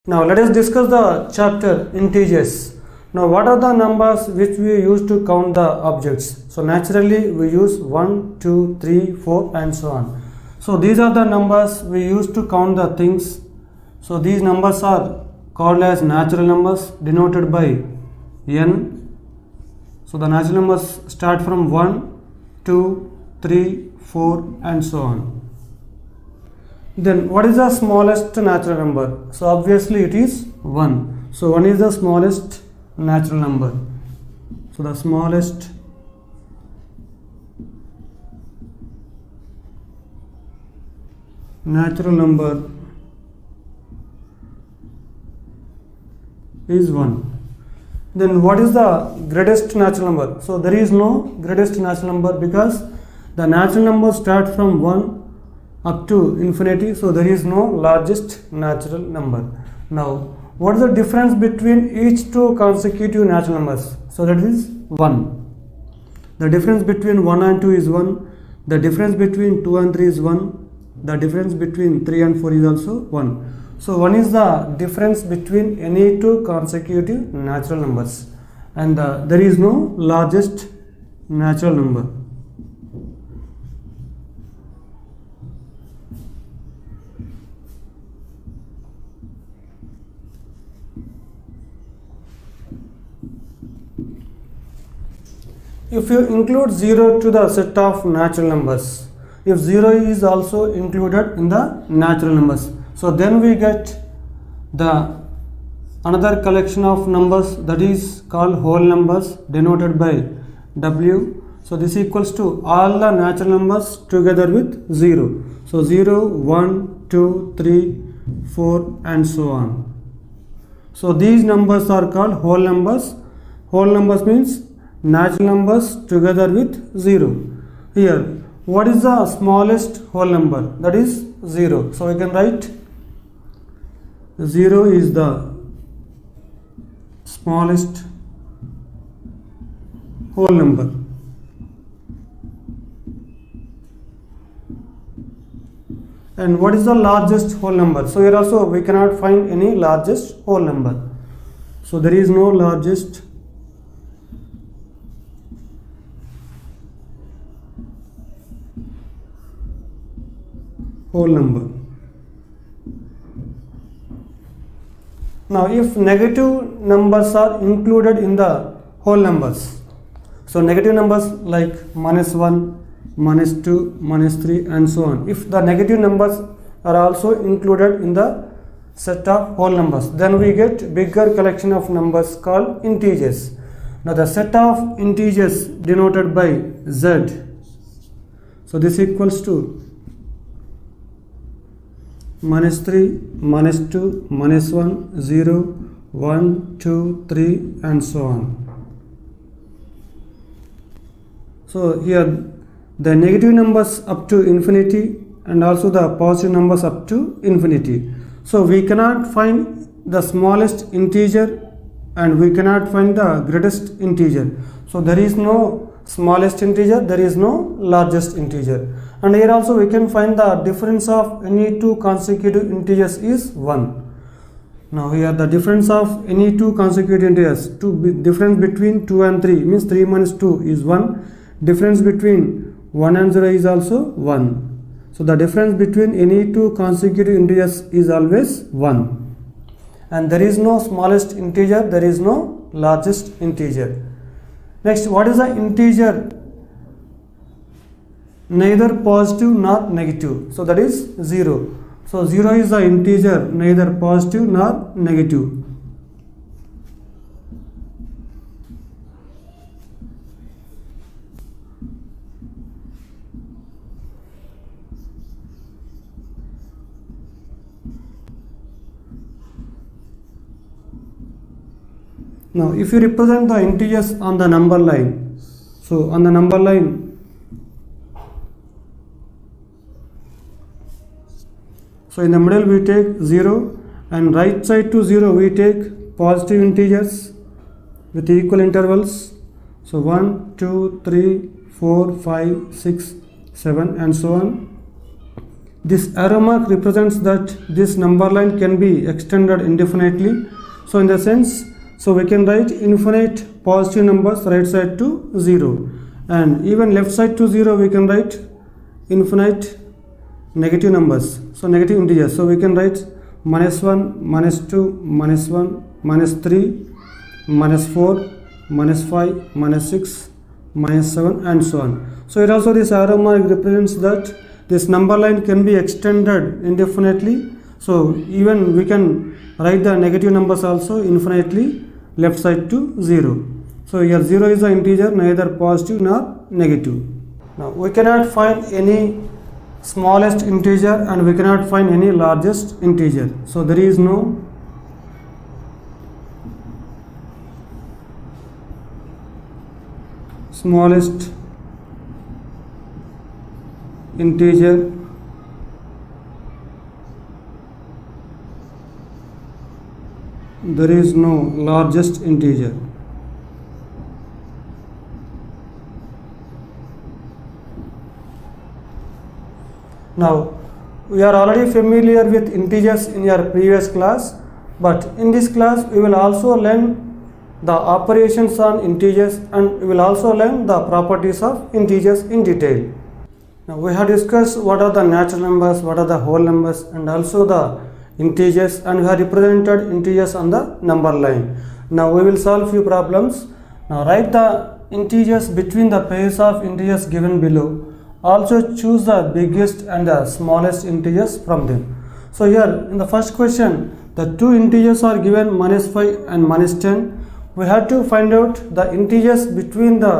Now let us discuss the chapter integers. Now what are the numbers which we use to count the objects? So naturally we use 1, 2, 3, 4 and so on. So these are the numbers we use to count the things. So these numbers are called as natural numbers denoted by n. So the natural numbers start from 1, 2, 3, 4 and so on. Then what is the smallest natural number? So obviously it is 1. So 1 is the smallest natural number. So the smallest natural number is 1. Then what is the greatest natural number? So there is no greatest natural number because the natural numbers start from 1 up to infinity, so there is no largest natural number. Now what is the difference between each two consecutive natural numbers? So that is 1. The difference between 1 and 2 is 1. The difference between 2 and 3 is 1. The difference between 3 and 4 is also 1. So 1 is the difference between any two consecutive natural numbers, and there is no largest natural number. If you include 0 to the set of natural numbers, if 0 is also included in the natural numbers, so then we get the another collection of numbers that is called whole numbers denoted by W. So this equals to all the natural numbers together with 0. So 0, 1, 2, 3, 4 and so on. So these numbers are called whole numbers. Whole numbers means natural numbers together with 0. Here, what is the smallest whole number? That is 0. So we can write 0 is the smallest whole number. And what is the largest whole number? So here also we cannot find any largest whole number. So there is no largest whole number. Now if negative numbers are included in the whole numbers, so negative numbers like -1, -2, -3 and so on, if the negative numbers are also included in the set of whole numbers, then we get bigger collection of numbers called integers. Now the set of integers denoted by Z, so this equals to -3, -2, -1, 0, 1, 2, 3 and so on. So here the negative numbers up to infinity and also the positive numbers up to infinity. So we cannot find the smallest integer and we cannot find the greatest integer. So there is no smallest integer, there is no largest integer. And here also we can find the difference of any two consecutive integers is 1. Now here the difference of any two consecutive integers, difference between 2 and 3 means 3 minus 2 is 1. Difference between 1 and 0 is also 1. So the difference between any two consecutive integers is always 1. And there is no smallest integer, there is no largest integer. Next, what is the integer neither positive nor negative? So that is 0. So 0 is the integer neither positive nor negative. Now if you represent the integers on the number line, so on the number line, so in the middle we take 0 and right side to 0 we take positive integers with equal intervals. So 1, 2, 3, 4, 5, 6, 7 and so on. this arrow mark represents that this number line can be extended indefinitely. So in the sense, so we can write infinite positive numbers right side to 0, and even left side to 0 we can write infinite negative numbers, so negative integers. So we can write -1, -2, -1, -3, -4, -5, -6, -7, and so on. So here also this arrow mark represents that this number line can be extended indefinitely. So even we can write the negative numbers also infinitely left side to 0. So here 0 is the integer neither positive nor negative. Now we cannot find any smallest integer and we cannot find any largest integer. So there is no smallest integer there is no largest integer. Now we are already familiar with integers in your previous class, but in this class we will also learn the operations on integers and we will also learn the properties of integers in detail. Now we have discussed what are the natural numbers, what are the whole numbers, and also the integers, and we have represented integers on the number line. Now we will solve few problems. Now write the integers between the pairs of integers given below. Also choose the biggest and the smallest integers from them. So here in the first question, the two integers are given -5 and -10. We have to find out the integers between the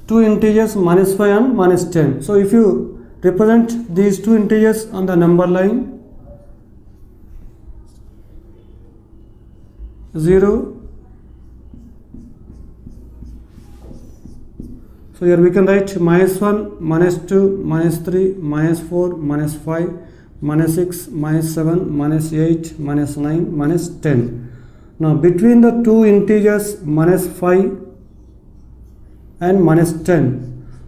two integers -5 and -10. So if you represent these two integers on the number line 0, so here we can write -1, -2, -3, -4, -5, -6, -7, -8, -9, -10. Now between the two integers -5 and -10,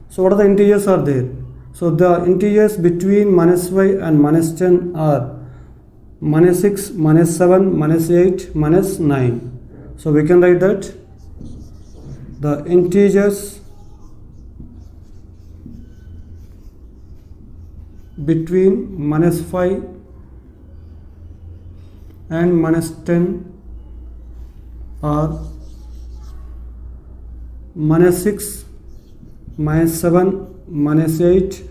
so what are the integers are there? So the integers between -5 and -10 are -6, -7, -8, -9. So we can write that the integers between -5 and -10 are -6, -7, -8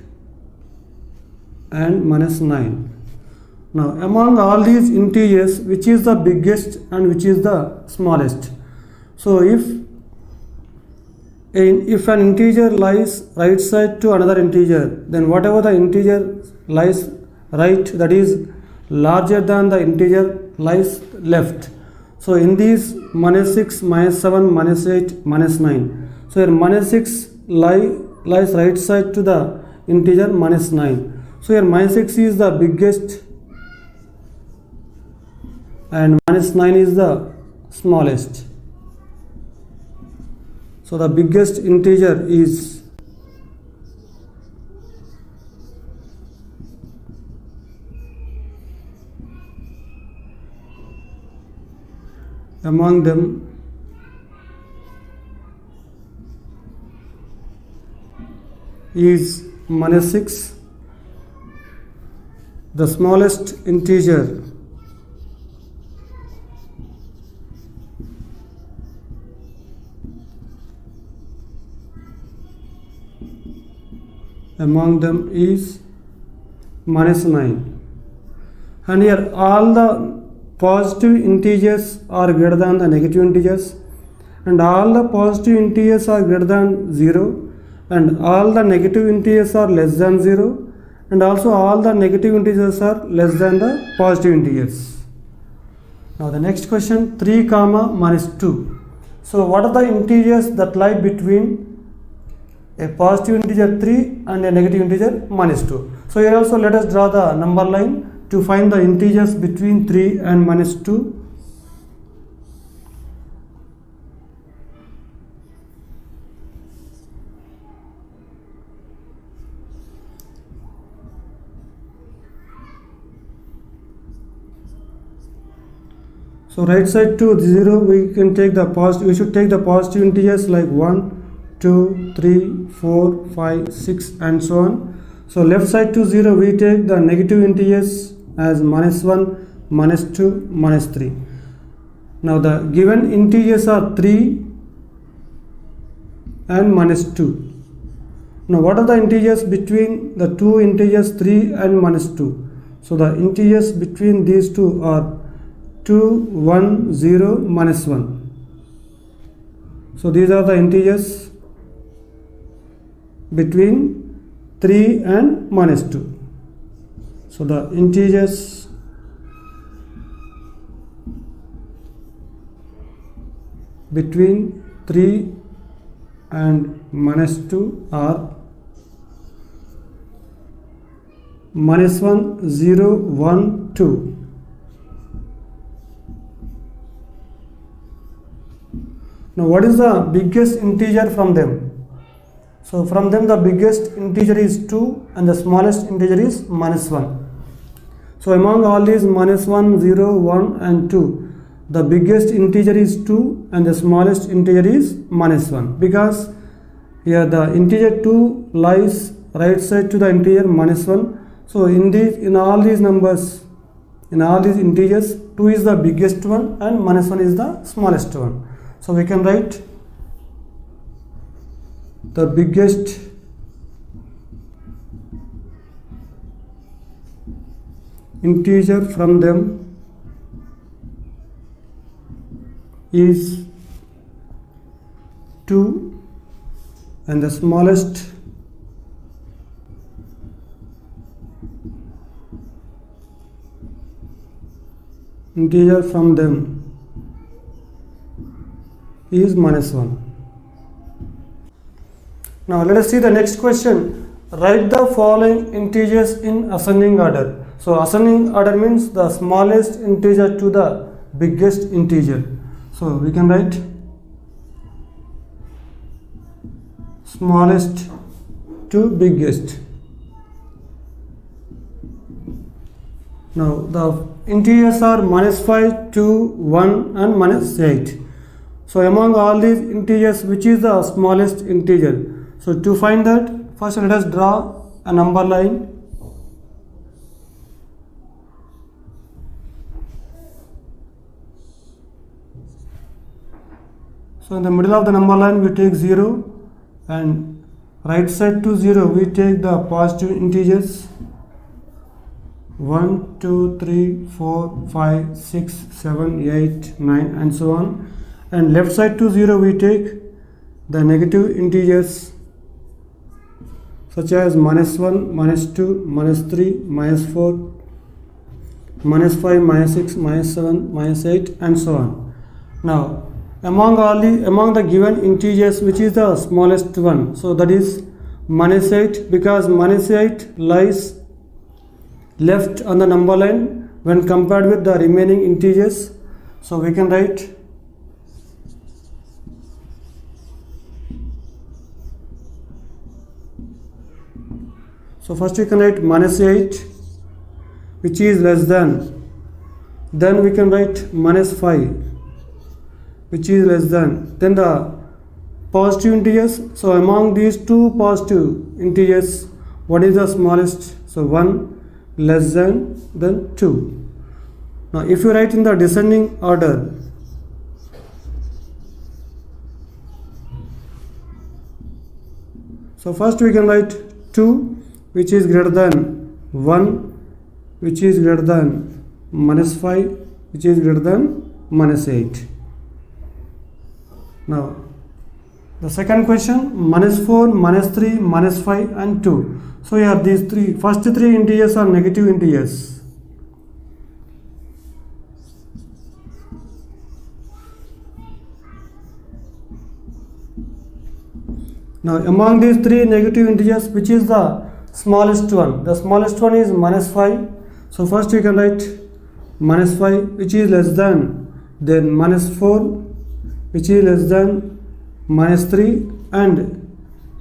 and -9. Now among all these integers, which is the biggest and which is the smallest? So if an integer lies right side to another integer, then whatever the integer lies right, that is larger than the integer lies left. So in these -6, -7, -8, -9. So here -6 lies right side to the integer -9. So here -6 is the biggest and -9 is the smallest. So the biggest integer is among them is -6. The smallest integer among them is -9. And here all the positive integers are greater than the negative integers, and all the positive integers are greater than 0, and all the negative integers are less than 0, and also all the negative integers are less than the positive integers. Now the next question, 3 comma -2. So what are the integers that lie between a positive integer 3 and a negative integer -2? So here also let us draw the number line to find the integers between 3 and -2. So right side to 0 we can take the positive, we should take the positive integers like 1, 2, 3, 4, 5, 6 and so on. So left side to 0 we take the negative integers as -1, -2, -3. Now the given integers are 3 and -2. Now what are the integers between the two integers 3 and -2? So the integers between these two are 2, 1, 0, -1. So these are the integers between 3 and -2. So the integers between 3 and -2 are -1, 0, 1, 2. Now what is the biggest integer from them? So from them the biggest integer is 2 and the smallest integer is -1. So among all these -1, 0, 1 and 2, the biggest integer is 2 and the smallest integer is -1, because here the integer 2 lies right side to the integer -1. So in all these numbers, in all these integers, 2 is the biggest one and -1 is the smallest one. So we can write the biggest integer from them is 2 and the smallest integer from them is -1. Now let us see the next question. Write the following integers in ascending order. So ascending order means the smallest integer to the biggest integer. So we can write smallest to biggest. Now the integers are -5, 2, 1 and -8. So among all these integers, which is the smallest integer? So to find that, first let us draw a number line. So in the middle of the number line we take 0 and right side to 0 we take the positive integers 1, 2, 3, 4, 5, 6, 7, 8, 9 and so on, and left side to 0 we take the negative integers such as -1, -2, -3, -4, -5, -6, -7, -8 and so on. Now among the given integers, which is the smallest one? So that is -8, because -8 lies left on the number line when compared with the remaining integers. So we can write first we can write -8, which is less than, then we can write -5, which is less than, then the positive integers. So among these two positive integers, what is the smallest? So 1, less than, then 2. Now if you write in the descending order, so first we can write 2, which is greater than 1, which is greater than -5, which is greater than -8. Now the second question, -4, -3, -5 and 2. So here these first three integers are negative integers. Now among these three negative integers, which is the smallest one? The smallest one is -5. So first we can write -5, which is less than, then -4, which is less than -3, and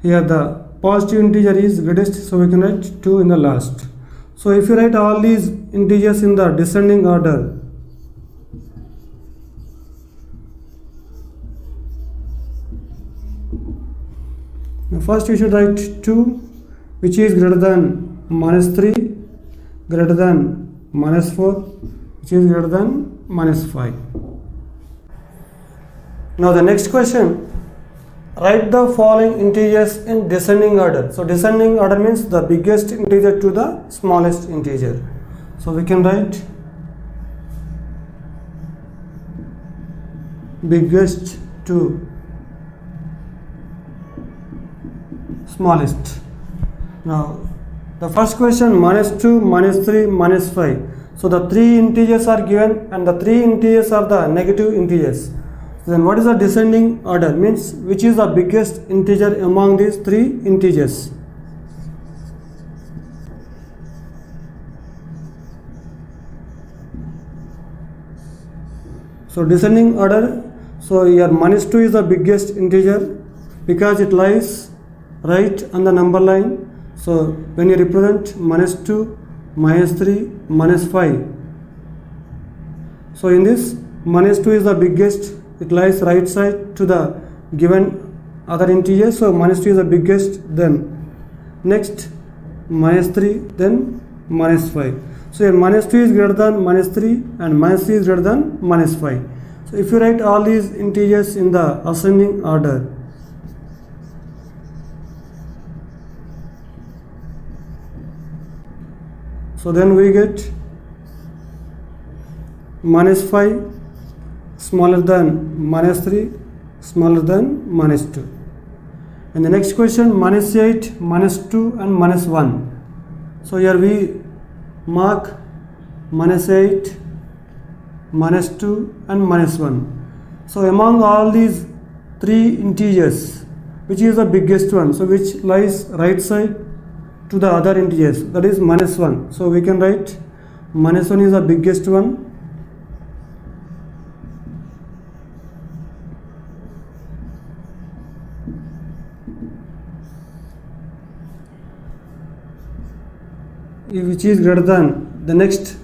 here the positive integer is greatest, so we can write 2 in the last. So if you write all these integers in the descending order, First we should write 2, which is greater than -3, greater than -4, which is greater than -5. Now the next question, write the following integers in descending order. So descending order means the biggest integer to the smallest integer. So we can write biggest to smallest. Now the first question, -2, -3, -5. So the three integers are given and the three integers are the negative integers. Then what is the descending order? Means which is the biggest integer among these three integers. So descending order, so your -2 is the biggest integer because it lies right on the number line. So when you represent -2, -3, -5, so in this -2 is the biggest, it lies right side to the given other integer. So -2 is the biggest, then next -3, then -5. So your -2 is greater than -3 and -3 is greater than -5. So if you write all these integers in the ascending order, so then we get -5 smaller than -3 smaller than -2. And the next question, -8, -2 and -1. So here we mark -8, -2 and -1. So among all these three integers, which is the biggest one? So which lies right side to the other integers, that is -1. So we can write -1 is the biggest one. Which is greater than the next